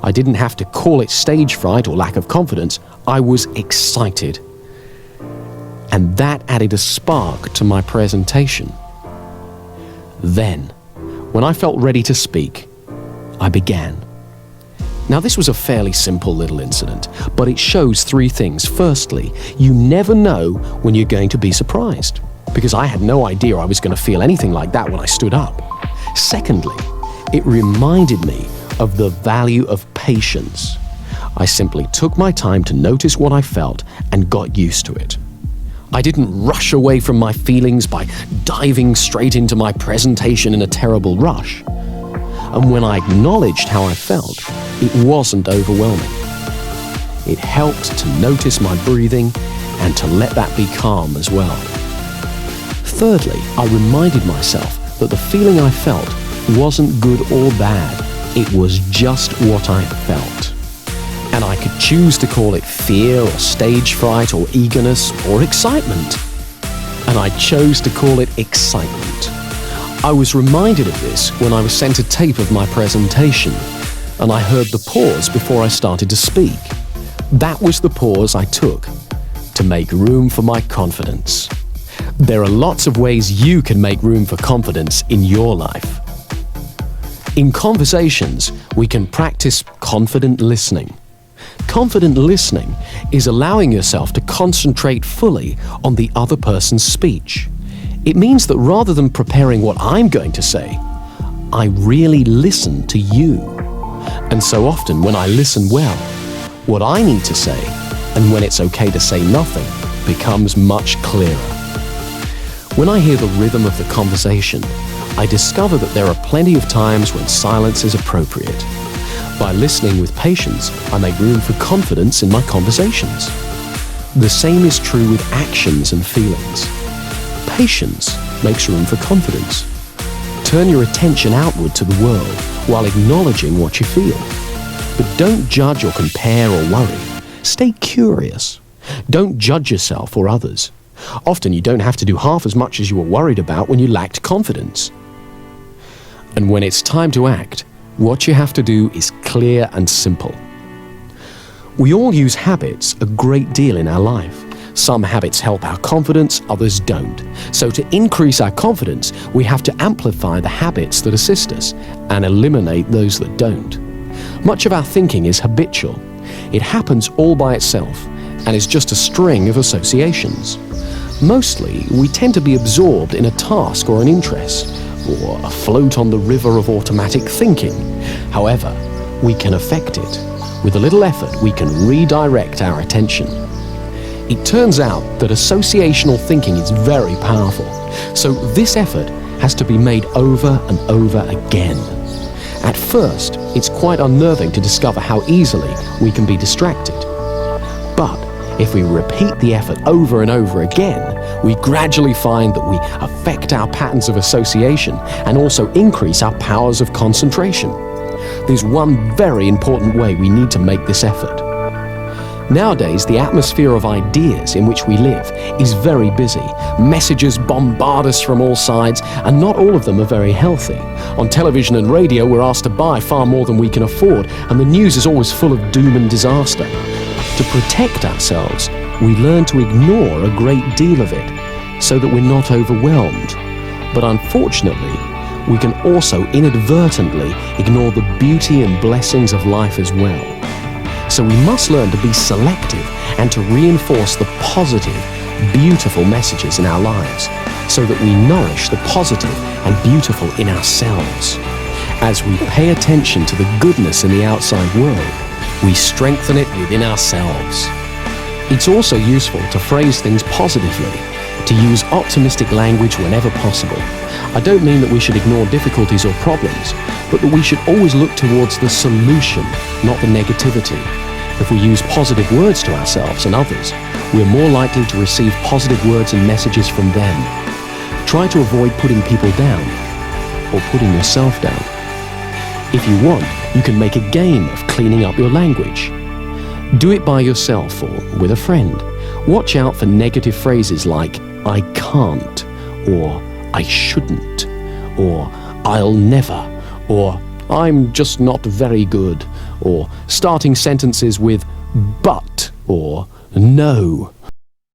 I didn't have to call it stage fright or lack of confidence. I was excited. And that added a spark to my presentation. Then, when I felt ready to speak, I began. Now, this was a fairly simple little incident, but it shows three things. Firstly, you never know when you're going to be surprised, because I had no idea I was going to feel anything like that when I stood up. Secondly, it reminded me of the value of patience. I simply took my time to notice what I felt and got used to it. I didn't rush away from my feelings by diving straight into my presentation in a terrible rush. And when I acknowledged how I felt, it wasn't overwhelming. It helped to notice my breathing and to let that be calm as well. Thirdly, I reminded myself that the feeling I felt wasn't good or bad. It was just what I felt. And I could choose to call it fear or stage fright or eagerness or excitement. And I chose to call it excitement. I was reminded of this when I was sent a tape of my presentation, and I heard the pause before I started to speak. That was the pause I took to make room for my confidence. There are lots of ways you can make room for confidence in your life. In conversations, we can practice confident listening. Confident listening is allowing yourself to concentrate fully on the other person's speech. It means that rather than preparing what I'm going to say, I really listen to you. And so often when I listen well, what I need to say, and when it's okay to say nothing, becomes much clearer. When I hear the rhythm of the conversation, I discover that there are plenty of times when silence is appropriate. By listening with patience, I make room for confidence in my conversations. The same is true with actions and feelings. Patience makes room for confidence. Turn your attention outward to the world while acknowledging what you feel. But don't judge or compare or worry. Stay curious. Don't judge yourself or others. Often you don't have to do half as much as you were worried about when you lacked confidence. And when it's time to act, what you have to do is clear and simple. We all use habits a great deal in our life. Some habits help our confidence, others don't. So to increase our confidence, we have to amplify the habits that assist us and eliminate those that don't. Much of our thinking is habitual. It happens all by itself and is just a string of associations. Mostly, we tend to be absorbed in a task or an interest, or afloat on the river of automatic thinking. However, we can affect it. With a little effort, we can redirect our attention. It turns out that associational thinking is very powerful, so this effort has to be made over and over again. At first, it's quite unnerving to discover how easily we can be distracted. But if we repeat the effort over and over again, we gradually find that we affect our patterns of association and also increase our powers of concentration. There's one very important way we need to make this effort. Nowadays, the atmosphere of ideas in which we live is very busy. Messages bombard us from all sides, and not all of them are very healthy. On television and radio, we're asked to buy far more than we can afford, and the news is always full of doom and disaster. To protect ourselves, we learn to ignore a great deal of it, so that we're not overwhelmed. But unfortunately, we can also inadvertently ignore the beauty and blessings of life as well. So we must learn to be selective and to reinforce the positive, beautiful messages in our lives, so that we nourish the positive and beautiful in ourselves. As we pay attention to the goodness in the outside world, we strengthen it within ourselves. It's also useful to phrase things positively, to use optimistic language whenever possible. I don't mean that we should ignore difficulties or problems, but that we should always look towards the solution, not the negativity. If we use positive words to ourselves and others, we're more likely to receive positive words and messages from them. Try to avoid putting people down, or putting yourself down. If you want, you can make a game of cleaning up your language. Do it by yourself or with a friend. Watch out for negative phrases like, I can't, or I shouldn't, or I'll never, or I'm just not very good, or starting sentences with but or no.